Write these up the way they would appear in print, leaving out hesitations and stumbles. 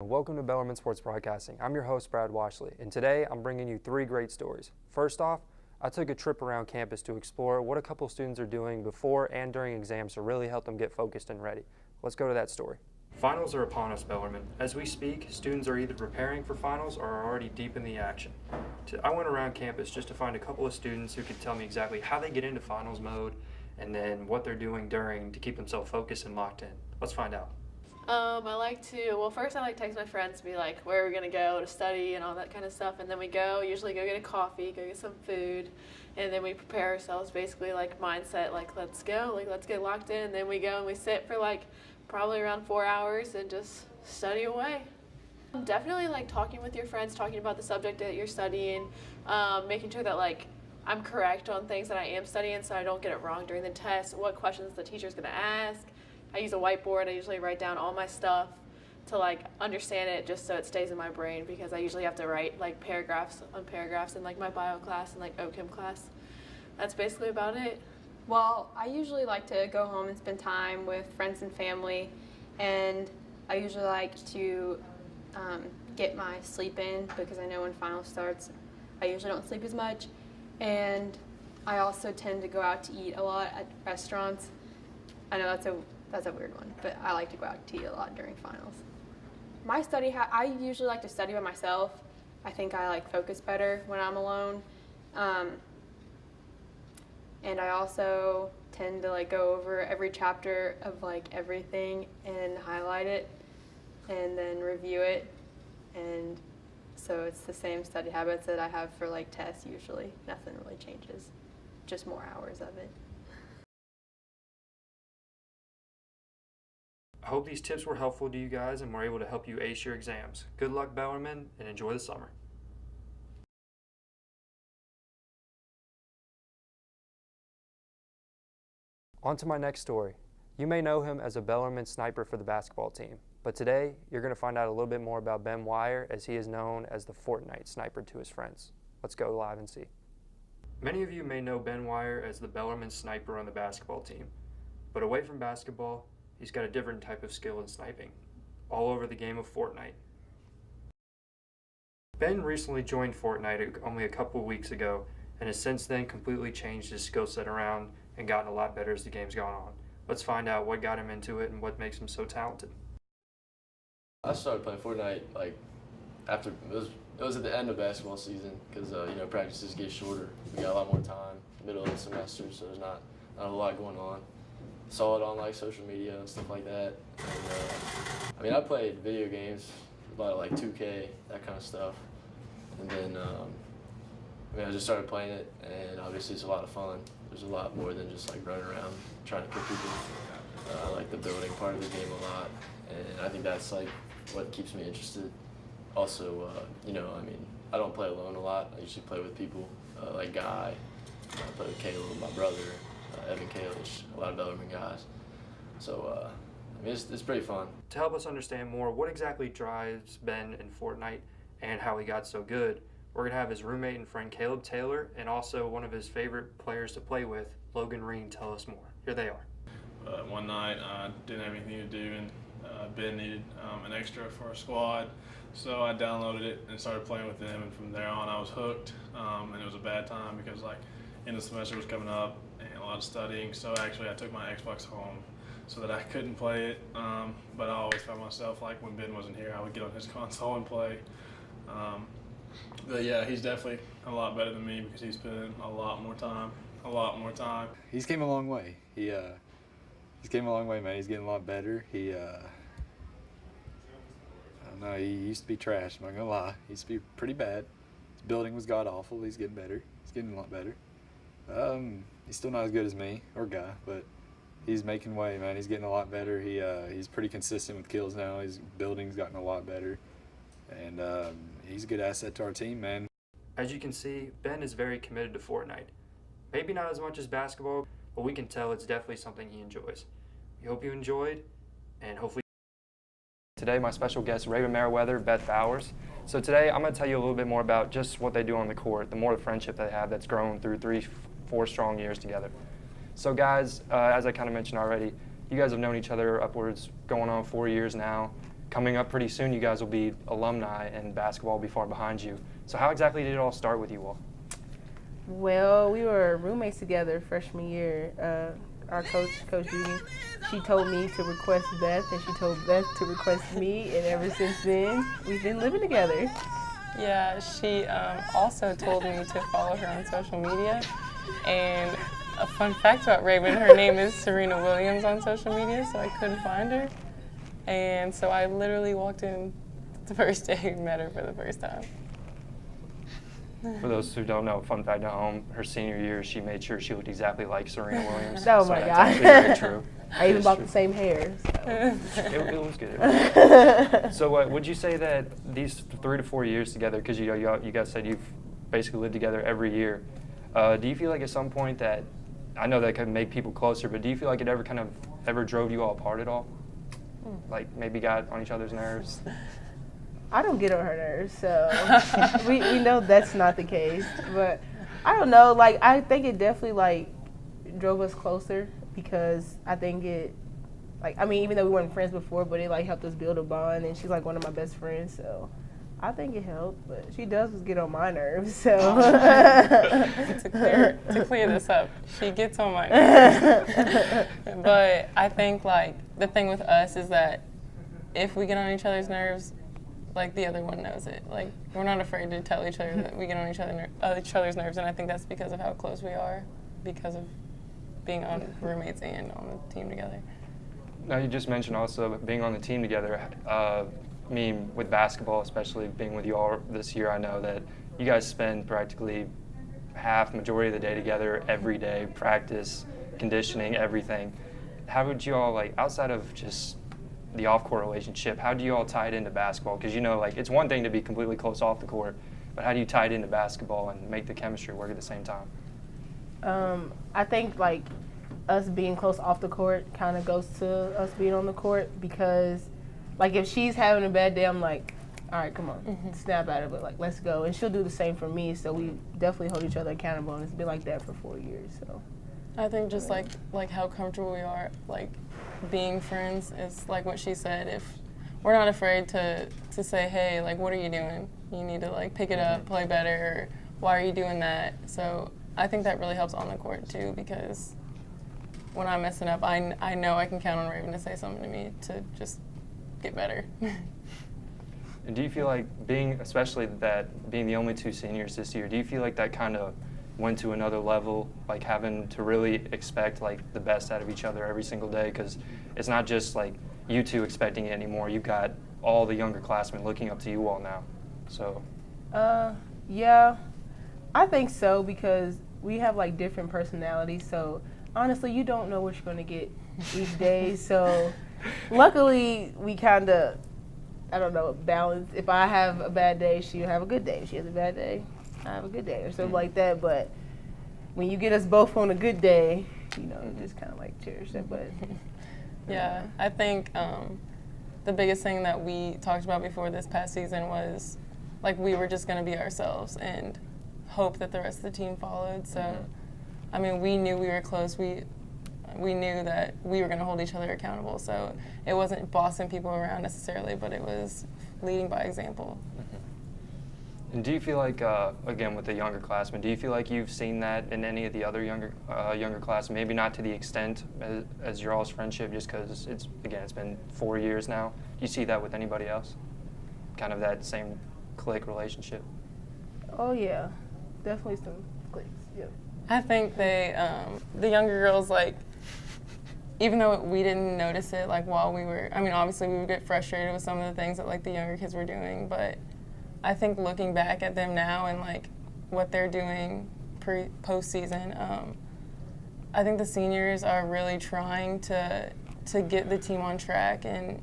and welcome to Bellarmine Sports Broadcasting. I'm your host, Brad Washley, and today I'm bringing you three great stories. First off, I took a trip around campus to explore what a couple students are doing before and during exams to really help them get focused and ready. Let's go to that story. Finals are upon us, Bellarmine. As we speak, students are either preparing for finals or are already deep in the action. I went around campus just to find a couple of students who could tell me exactly how they get into finals mode and then what they're doing during to keep themselves focused and locked in. Let's find out. First I text my friends to be like, where are we going to go to study and all that kind of stuff. And then we usually go get a coffee, go get some food. And then we prepare ourselves basically mindset, let's go, let's get locked in. And then we go and we sit for probably around 4 hours and just study away. Definitely talking with your friends, talking about the subject that you're studying, making sure that I'm correct on things that I am studying so I don't get it wrong during the test, what questions the teacher's going to ask. I use a whiteboard. I usually write down all my stuff to understand it just so it stays in my brain, because I usually have to write paragraphs on paragraphs in my bio class and OChem class. That's basically about it. Well, I usually like to go home and spend time with friends and family, and I usually like to get my sleep in, because I know when finals starts I usually don't sleep as much. And I also tend to go out to eat a lot at restaurants. I know that's a weird one, but I like to go out to eat a lot during finals. My study, I usually like to study by myself. I think I focus better when I'm alone. And I also tend to go over every chapter of everything and highlight it and then review it. And so it's the same study habits that I have for tests usually. Nothing really changes, just more hours of it. I hope these tips were helpful to you guys and were able to help you ace your exams. Good luck, Bellarmine, and enjoy the summer. On to my next story. You may know him as a Bellarmine sniper for the basketball team, but today you're going to find out a little bit more about Ben Wire, as he is known as the Fortnite sniper to his friends. Let's go live and see. Many of you may know Ben Wire as the Bellarmine sniper on the basketball team, but away from basketball, he's got a different type of skill in sniping, all over the game of Fortnite. Ben recently joined Fortnite only a couple weeks ago and has since then completely changed his skill set around and gotten a lot better as the game's gone on. Let's find out what got him into it and what makes him so talented. I started playing Fortnite after it was at the end of basketball season, because practices get shorter. We got a lot more time, middle of the semester, so there's not a lot going on. Saw it on social media and stuff like that. And, I played video games, a lot of 2K, that kind of stuff. And then I just started playing it, and obviously it's a lot of fun. There's a lot more than just running around trying to kill people. I like the building part of the game a lot, and I think that's what keeps me interested. Also, I don't play alone a lot. I usually play with people like Guy. I play with Caleb, my brother. Evan Kalish, a lot of Bellarmine guys. So, it's pretty fun. To help us understand more what exactly drives Ben in Fortnite and how he got so good, we're going to have his roommate and friend Caleb Taylor and also one of his favorite players to play with, Logan Reen, tell us more. Here they are. One night I didn't have anything to do, and Ben needed an extra for a squad. So I downloaded it and started playing with them, and from there on I was hooked. And it was a bad time because end of the semester was coming up and a lot of studying, so actually I took my Xbox home so that I couldn't play it, but I always found myself when Ben wasn't here, I would get on his console and play. But yeah, he's definitely a lot better than me because he's put in a lot more time. He's came a long way. He's came a long way, man. He's getting a lot better. I don't know, he used to be trash, I'm not gonna lie. He used to be pretty bad. His building was god-awful. He's getting better. He's getting a lot better. He's still not as good as me or Guy, but he's making way, man. He's getting a lot better. He's pretty consistent with kills now. His building's gotten a lot better, and he's a good asset to our team, man. As you can see, Ben is very committed to Fortnite. Maybe not as much as basketball, but we can tell it's definitely something he enjoys. We hope you enjoyed, and hopefully. Today, my special guest, Raven Meriwether, Beth Bowers. So today, I'm going to tell you a little bit more about just what they do on the court, the more the friendship they have that's grown through 3-4 strong years together. So guys, as I kind of mentioned already, you guys have known each other upwards going on 4 years now, coming up pretty soon, you guys will be alumni, and basketball will be far behind you. So how exactly did it all start with you all? Well, we were roommates together freshman year. Our coach, Coach Judy, she told me to request Beth, and she told Beth to request me, and ever since then, we've been living together. Yeah, she also told me to follow her on social media. And a fun fact about Raven, her name is Serena Williams on social media, so I couldn't find her. And so I literally walked in the first day and met her for the first time. For those who don't know, fun fact at home, her senior year, she made sure she looked exactly like Serena Williams. Oh so my that's God. actually very true. I even bought the same hair. So. It was good. It was good. So would you say that these 3 to 4 years together, because you guys said you've basically lived together every year, do you feel like at some point that, I know that could make people closer, but do you feel like it ever drove you all apart at all? Like maybe got on each other's nerves? I don't get on her nerves, so we know that's not the case. But I don't know, like I think it definitely like drove us closer because I think it, like I mean even though we weren't friends before, but it like helped us build a bond, and she's like one of my best friends, so I think it helped. But she does get on my nerves, so. to clear this up, she gets on my nerves. But I think like the thing with us is that if we get on each other's nerves, like the other one knows it. Like we're not afraid to tell each other that we get on each other's nerves, and I think that's because of how close we are, because of being on roommates and on the team together. Now you just mentioned also being on the team together. I mean, with basketball, especially being with you all this year, I know that you guys spend practically majority of the day together every day, practice, conditioning, everything. How would you all, like, outside of just the off-court relationship, how do you all tie it into basketball? Because, you know, like, it's one thing to be completely close off the court, but how do you tie it into basketball and make the chemistry work at the same time? I think, like, us being close off the court kind of goes to us being on the court because, like, if she's having a bad day, I'm like, all right, come on, snap at her, but, like, let's go. And she'll do the same for me, so we definitely hold each other accountable, and it's been like that for 4 years, so. I think just like how comfortable we are, like being friends is like what she said. If we're not afraid to say, hey, like what are you doing? You need to like pick it up, play better, or why are you doing that? So I think that really helps on the court too, because when I'm messing up, I know I can count on Raven to say something to me to just get better. And do you feel like especially being the only 2 seniors this year, do you feel like that kind of went to another level, like having to really expect like the best out of each other every single day? Because it's not just like you two expecting it anymore. You've got all the younger classmen looking up to you all now. So. Yeah, I think so because we have like different personalities. So honestly, you don't know what you're going to get each day. So luckily, we kind of, I don't know, balance. If I have a bad day, she'll have a good day. If she has a bad day, I have a good day or something like that. But when you get us both on a good day, you know, you just kind of like cherish it. But yeah, I think the biggest thing that we talked about before this past season was like we were just going to be ourselves and hope that the rest of the team followed. So, I mean, we knew we were close. We knew that we were going to hold each other accountable. So it wasn't bossing people around necessarily, but it was leading by example. And do you feel like, again, with the younger classmen, do you feel like you've seen that in any of the other younger classmen? Maybe not to the extent as your all's friendship, just because it's been 4 years now. Do you see that with anybody else? Kind of that same clique relationship? oh yeah, definitely some clicks. Yep. I think they, the younger girls, like, even though we didn't notice it, like, while we were, I mean, obviously we would get frustrated with some of the things that, like, the younger kids were doing, but I think looking back at them now and, like, what they're doing postseason, I think the seniors are really trying to get the team on track and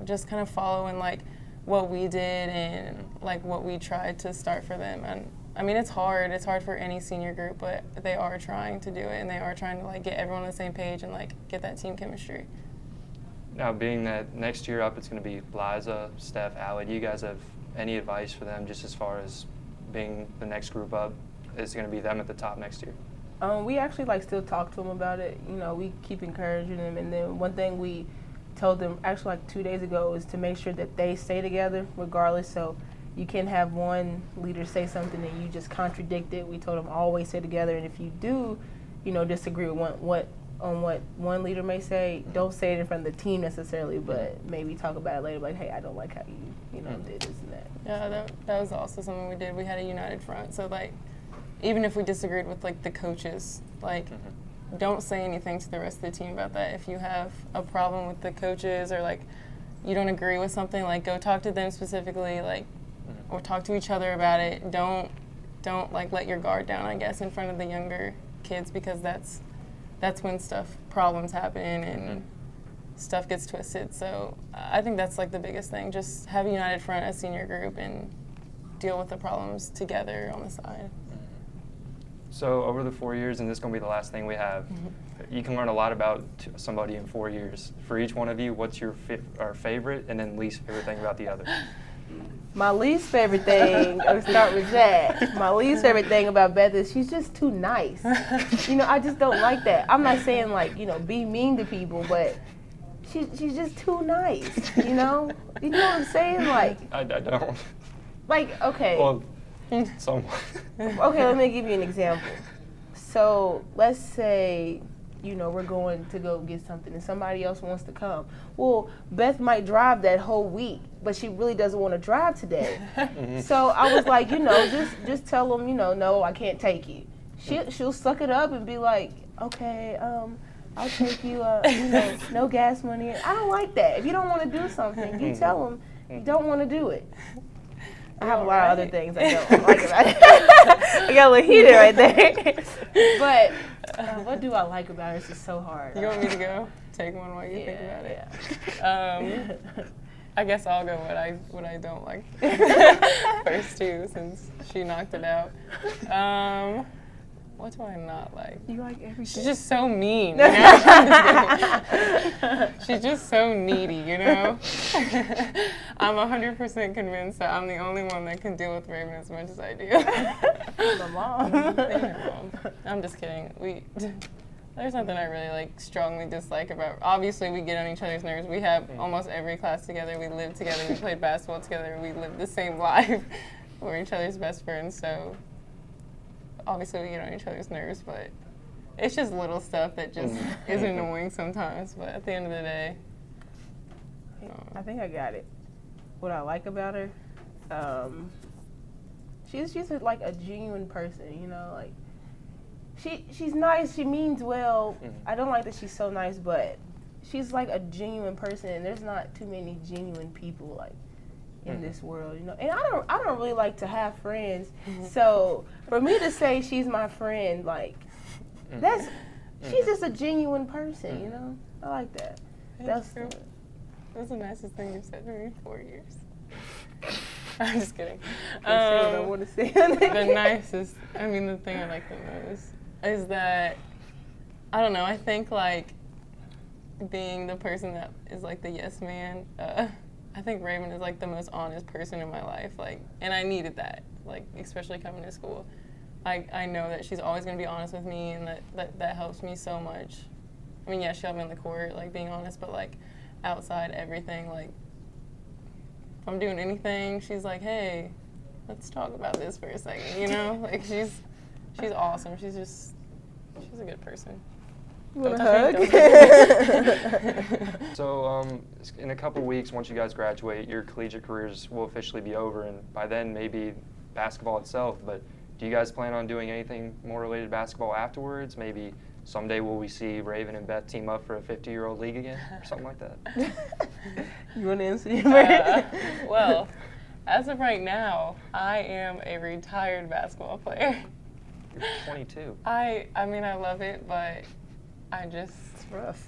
just kind of following, like, what we did and, like, what we tried to start for them. And I mean, it's hard. It's hard for any senior group, but they are trying to do it, and they are trying to, like, get everyone on the same page and, like, get that team chemistry. Now, being that next year up, it's going to be Liza, Steph, Allie, do you guys have any advice for them just as far as being the next group up? Is going to be them at the top next year? We actually, like, still talk to them about it. You know, we keep encouraging them. And then one thing we told them actually like 2 days ago is to make sure that they stay together regardless. So you can have one leader say something and you just contradict it. We told them always stay together, and if you do, disagree with what one leader may say, don't say it in front of the team necessarily, but maybe talk about it later, like, hey, I don't like how you did this and that. Yeah, that was also something we did. We had a united front. So, like, even if we disagreed with, like, the coaches, like, don't say anything to the rest of the team about that. If you have a problem with the coaches or, like, you don't agree with something, like, go talk to them specifically, like, or talk to each other about it. Don't like, let your guard down, I guess, in front of the younger kids, because that's when problems happen and stuff gets twisted. So I think that's like the biggest thing. Just have a united front as senior group and deal with the problems together on the side. So over the 4 years, and this is going to be the last thing we have, you can learn a lot about somebody in 4 years. For each one of you, what's your favorite and then least favorite thing about the other? My least favorite thing, I'll start with that. My least favorite thing about Beth is she's just too nice. I just don't like that. I'm not saying like, be mean to people, but she's just too nice, You know what I'm saying? Like, I don't. Like, okay. Well, somewhat. Okay, let me give you an example. So let's say, we're going to go get something and somebody else wants to come. Well, Beth might drive that whole week, but she really doesn't want to drive today. So I was like, just tell them, no, I can't take you. She'll suck it up and be like, okay, I'll take you, no gas money. I don't like that. If you don't want to do something, you tell them you don't want to do it. I have a lot of other things I don't like about it. I got a little heated right there. But what do I like about her? This is so hard. You want me to go? Take one while you think about it. I guess I'll go what I don't like first too, since she knocked it out. What do I not like? You like everything. She's just so mean. She's just so needy, I'm 100% convinced that I'm the only one that can deal with Raven as much as I do. My mom. I'm just kidding. There's nothing I really strongly dislike about. Obviously, we get on each other's nerves. We have almost every class together. We live together. We played basketball together. We live the same life. We're each other's best friends. So obviously, we get on each other's nerves, but it's just little stuff that just is annoying sometimes. But at the end of the day, I think I got it. What I like about her, she's like a genuine person. Like. She's nice, she means well. I don't like that she's so nice, but she's like a genuine person, and there's not too many genuine people like in this world, And I don't really like to have friends. So for me to say she's my friend, like she's just a genuine person, I like that. That's the nicest thing you've said to me in 4 years. I'm just kidding. I don't want to say the nicest, the thing I like the most is that, I don't know, I think being the person that is the yes man, I think Raven is the most honest person in my life, and I needed that, especially coming to school. I know that she's always going to be honest with me, and that helps me so much. Yeah, she'll have me on the court, being honest, but outside everything, if I'm doing anything, she's like, hey, let's talk about this for a second, she's awesome. She's a good person. You want a hug? So in a couple weeks, once you guys graduate, your collegiate careers will officially be over, and by then maybe basketball itself. But do you guys plan on doing anything more related to basketball afterwards? Maybe someday will we see Raven and Beth team up for a 50-year-old league again or something like that? You want to answer? Well, as of right now, I am a retired basketball player. You're 22. I love it, but it's rough.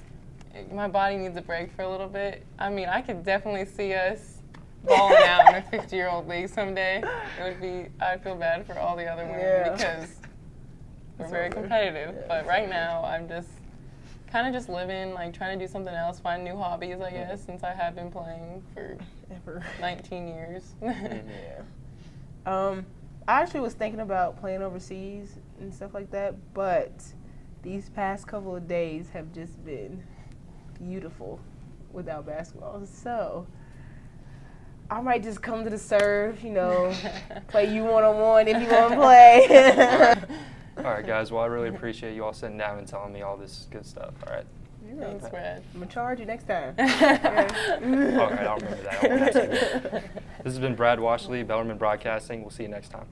My body needs a break for a little bit. I could definitely see us balling out in a 50-year-old league someday. I'd feel bad for all the other women because we're very competitive. Yeah. But right now, I'm just kind of just living, trying to do something else, find new hobbies, I guess, since I have been playing for 19 years. I actually was thinking about playing overseas and stuff like that, but these past couple of days have just been beautiful. without basketball. So I might just come to the serve, you know, play you one-on-one if you want to play. All right, guys. Well, I really appreciate you all sitting down and telling me all this good stuff. All right. Thanks, Brad. I'm going to charge you next time. All right, I'll remember that. I won't ask you. This has been Brad Washley, Bellarmine Broadcasting. We'll see you next time.